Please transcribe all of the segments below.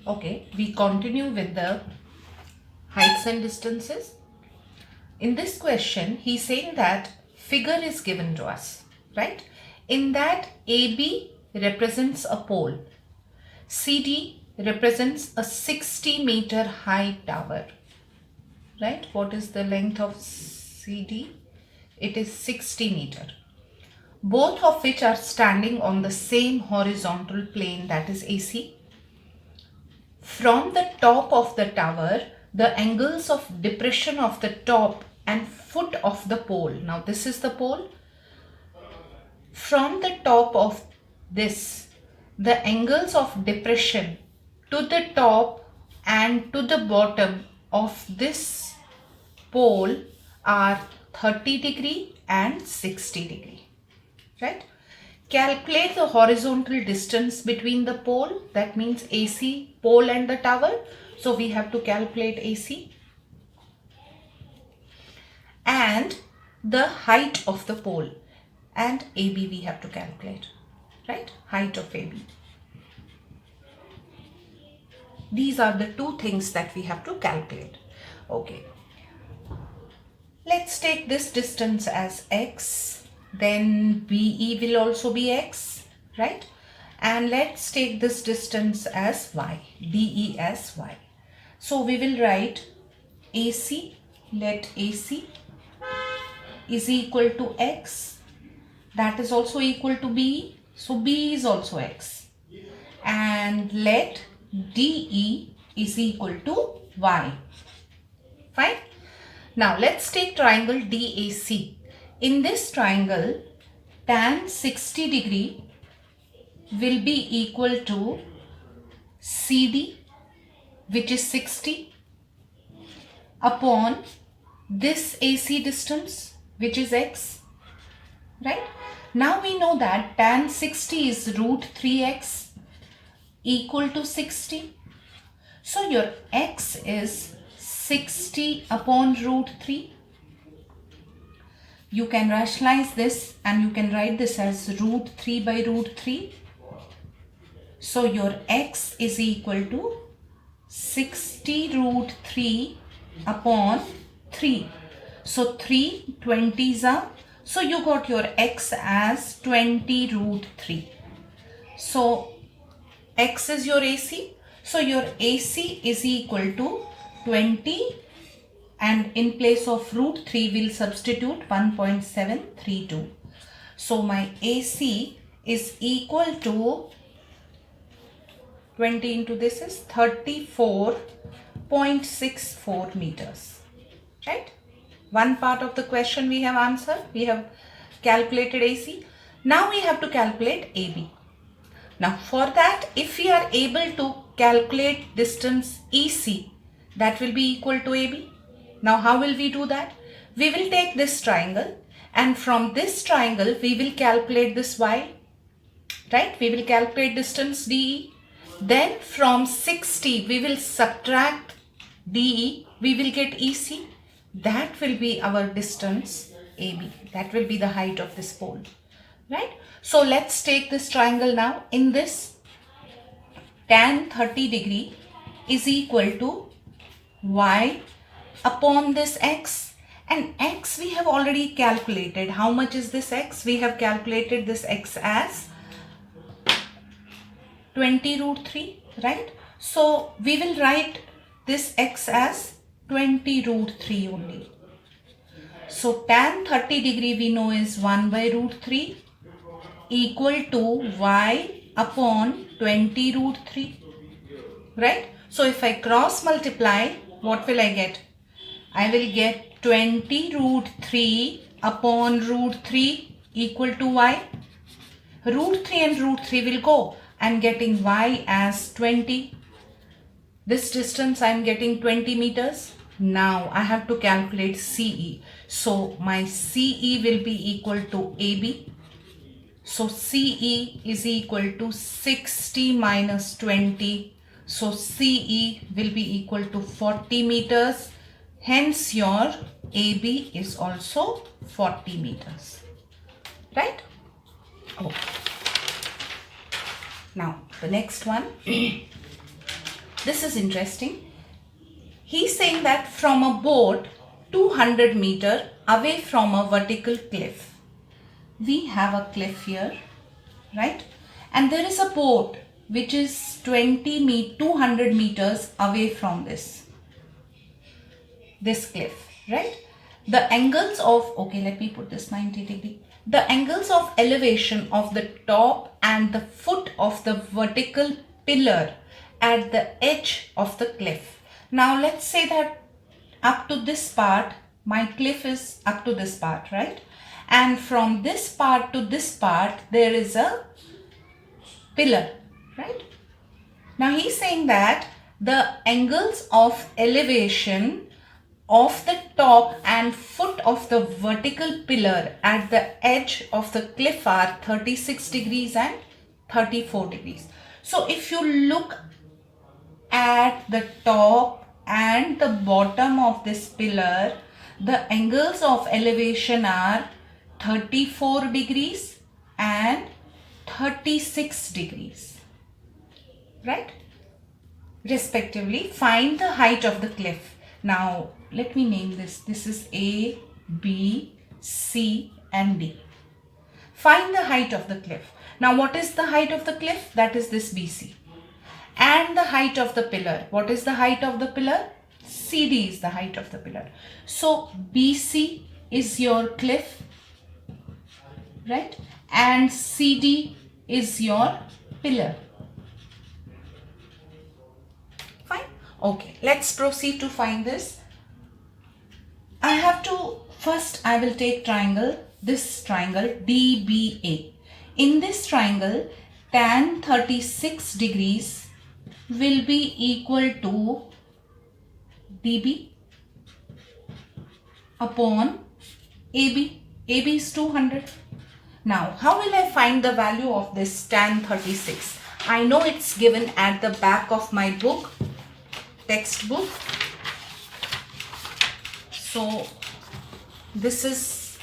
Okay, we continue with the heights and distances. In this question, he's saying that figure is given to us, right? In that AB represents a pole, CD represents a 60-meter high tower, right? What is the length of CD? It is 60 meter. Both of which are standing on the same horizontal plane, that is AC. From the top of the tower, the angles of depression of the top and foot of the pole. Now this is the pole. From the top of this, the angles of depression to the top and to the bottom of this pole are 30 degree and 60 degree, right? Calculate the horizontal distance between the pole, that means AC, pole and the tower. So we have to calculate AC. And the height of the pole, and AB we have to calculate, right? Height of AB. These are the two things that we have to calculate. Okay. Let's take this distance as X. Then BE will also be X, right? And let's take this distance as Y, DE as Y. So we will write AC, let AC is equal to X. That is also equal to BE. So BE is also X. And let DE is equal to Y. Fine. Now let's take triangle DAC. In this triangle, tan 60 degree will be equal to CD, which is 60, upon this AC distance, which is X, right? Now we know that tan 60 is root 3x equal to 60. So your X is 60 upon root 3. You can rationalize this and you can write this as root 3 by root 3. So your X is equal to 60 root 3 upon 3. So 3 20s are. So you got your X as 20 root 3. So X is your AC. So your AC is equal to 20, and in place of root 3 we'll substitute 1.732. So my AC is equal to 20 into this is 34.64 meters, right? One part of the question we have answered. We have calculated AC. Now we have to calculate AB. Now for that, if we are able to calculate distance EC, that will be equal to AB. Now how will we do that? We will take this triangle, and from this triangle we will calculate this Y, right? We will calculate distance DE. Then from 60 we will subtract DE. We will get EC. That will be our distance AB. That will be the height of this pole, right? So let's take this triangle now. In this, tan 30 degree is equal to Y upon this X, and X we have already calculated. How much is this X? We have calculated this X as 20 root 3, right? So we will write this X as 20 root 3 only. So tan 30 degree we know is 1 by root 3 equal to Y upon 20 root 3, right? So if I cross multiply, what will I get? I will get 20 root 3 upon root 3 equal to Y. Root 3 and root 3 will go. I am getting Y as 20. This distance I am getting 20 meters. Now I have to calculate CE. So my CE will be equal to AB. So CE is equal to 60 minus 20. So CE will be equal to 40 meters. Hence your AB is also 40 meters. Right? Okay. Now the next one. this is interesting. He's saying that from a boat 200 meter away from a vertical cliff. We have a cliff here, right? And there is a boat which is 200 meters away from this cliff, right? The angles of, okay, let me put this 90 degree. The angles of elevation of the top and the foot of the vertical pillar at the edge of the cliff. Now let's say that up to this part, my cliff is up to this part, right? And from this part to this part, there is a pillar, right? Now he's saying that the angles of elevation of the top and foot of the vertical pillar at the edge of the cliff are 36 degrees and 34 degrees. So if you look at the top and the bottom of this pillar, the angles of elevation are 34 degrees and 36 degrees, right? Respectively, find the height of the cliff. Now, let me name this. This is A, B, C and D. Find the height of the cliff. Now, what is the height of the cliff? That is this BC. And the height of the pillar. What is the height of the pillar? CD is the height of the pillar. So, BC is your cliff, right? And CD is your pillar. Fine. Okay, let's proceed to find this. I will take this triangle DBA. In this triangle, tan 36 degrees will be equal to DB upon AB. AB is 200. Now, how will I find the value of this tan 36? I know it's given at the back of my book, textbook. So, this is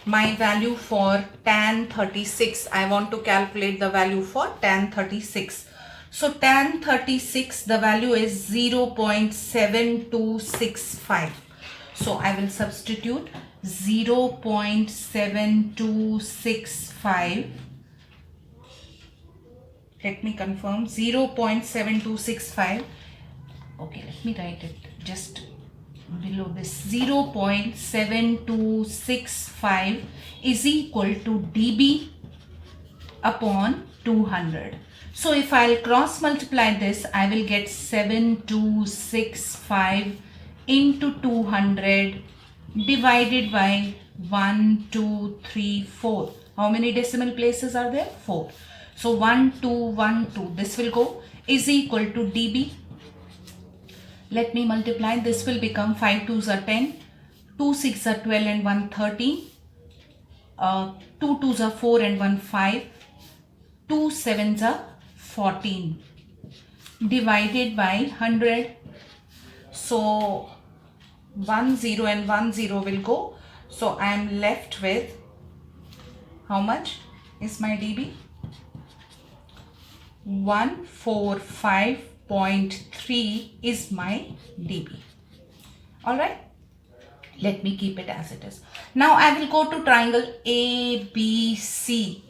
my value for tan 36. I want to calculate the value for tan 36. So, tan 36, the value is 0.7265. So, I will substitute 0.7265. Let me confirm, 0.7265. Okay, let me write it just below this. 0.7265 is equal to dB upon 200. So if I'll cross multiply this, I will get 7265 into 200 divided by 1, 2, 3, 4. How many decimal places are there? 4. So 1, 2, 1, 2. This will go is equal to dB. Let me multiply. This will become 5 2s are 10, 2 6 are 12 and 1 13, 2 2s are 4 and 1 5, 2 7s are 14 divided by 100. So 1 0 and 1 0 will go. So I am left with how much is my dB? 145.3 is my dB. Alright, let me keep it as it is. Now I will go to triangle ABC.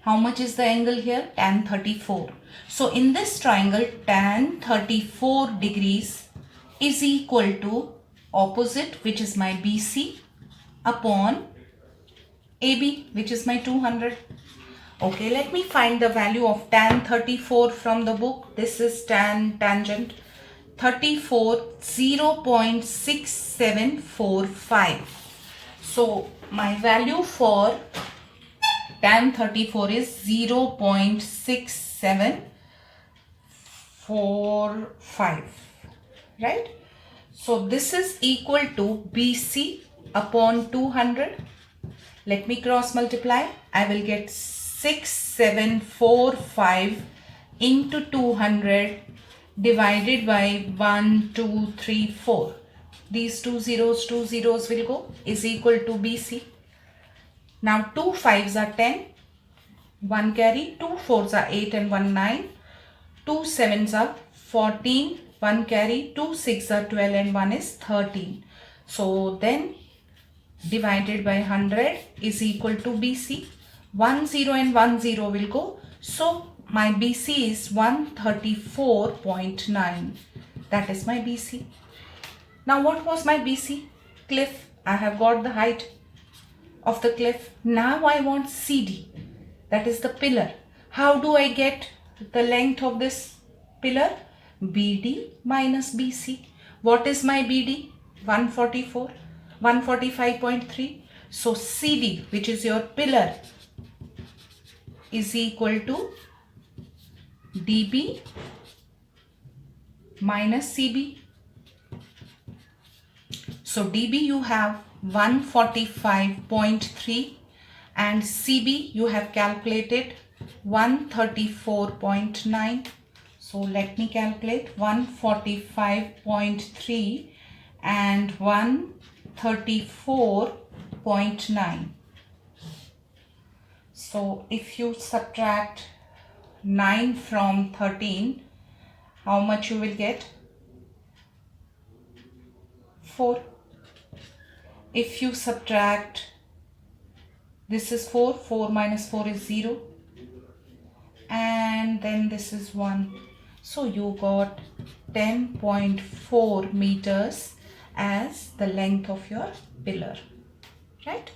How much is the angle here? Tan 34. So in this triangle, tan 34 degrees is equal to opposite, which is my BC, upon AB, which is my 200. Okay, let me find the value of tan 34 from the book. This is tangent 34, 0.6745. So my value for tan 34 is 0.6745, right? So this is equal to BC upon 200. Let me cross multiply. I will get 6745 into 200 divided by 1, 2, 3, 4. These two zeros will go is equal to BC. Now 2 5s are 10, 1 carry, 2 4s are 8 and 1 9, 2 7s are 14, 1 carry, 2 6 are 12 and 1 is 13. So then divided by 100 is equal to BC. 1 0 and 1 0 will go. So my BC is 134.9. That is my BC. Now what was my BC? Cliff. I have got the height of the cliff. Now I want CD. That is the pillar. How do I get the length of this pillar? BD minus BC. What is my BD? 144. 145.3. So CD, which is your pillar, is equal to DB minus CB. So DB you have 145.3 and CB you have calculated 134.9. So let me calculate 145.3 and 134.9. So if you subtract 9 from 13, how much you will get? 4. If you subtract, this is 4, 4 minus 4 is 0, and then this is 1. So you got 10.4 meters as the length of your pillar, right?